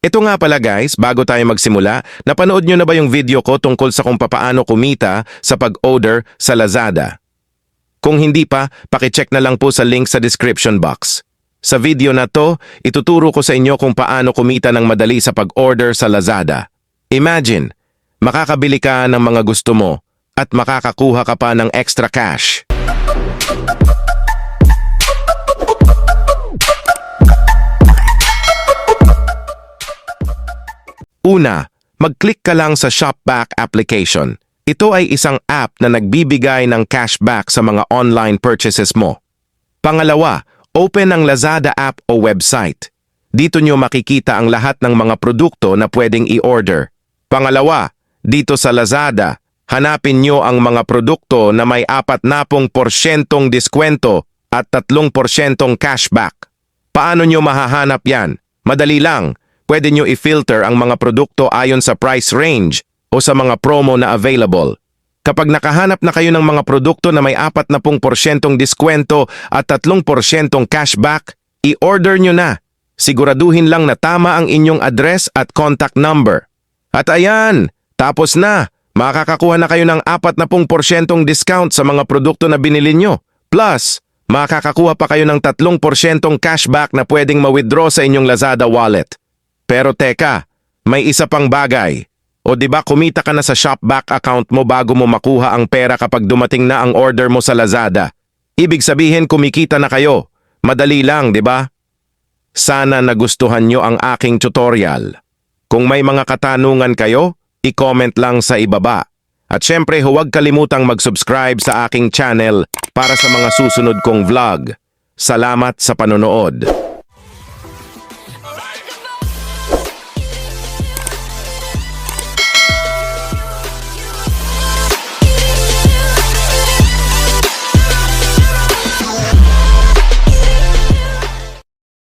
Ito nga pala guys, bago tayo magsimula, napanood nyo na ba yung video ko tungkol sa kung papaano kumita sa pag-order sa Lazada? Kung hindi pa, pakicheck na lang po sa link sa description box. Sa video na to, ituturo ko sa inyo kung paano kumita ng madali sa pag-order sa Lazada. Imagine, makakabili ka ng mga gusto mo at makakakuha ka pa ng extra cash. Una, mag-click ka lang sa Shopback application. Ito ay isang app na nagbibigay ng cashback sa mga online purchases mo. Pangalawa, open ang Lazada app o website. Dito nyo makikita ang lahat ng mga produkto na pwedeng i-order. Pangalawa, dito sa Lazada, hanapin nyo ang mga produkto na may 40% diskwento at 3% cashback. Paano nyo mahahanap yan? Madali lang. Pwede nyo i-filter ang mga produkto ayon sa price range o sa mga promo na available. Kapag nakahanap na kayo ng mga produkto na may 40% diskwento at 3% cashback, i-order nyo na. Siguraduhin lang na tama ang inyong address at contact number. At ayan, tapos na. Makakakuha na kayo ng 40% discount sa mga produkto na binili nyo. Plus, makakakuha pa kayo ng 3% cashback na pwedeng ma-withdraw sa inyong Lazada wallet. Pero teka, may isa pang bagay. O di ba kumita ka na sa Shopback account mo bago mo makuha ang pera kapag dumating na ang order mo sa Lazada. Ibig sabihin kumikita na kayo. Madali lang, di ba? Sana nagustuhan nyo ang aking tutorial. Kung may mga katanungan kayo, i-comment lang sa ibaba. At syempre huwag kalimutang mag-subscribe sa aking channel para sa mga susunod kong vlog. Salamat sa panonood.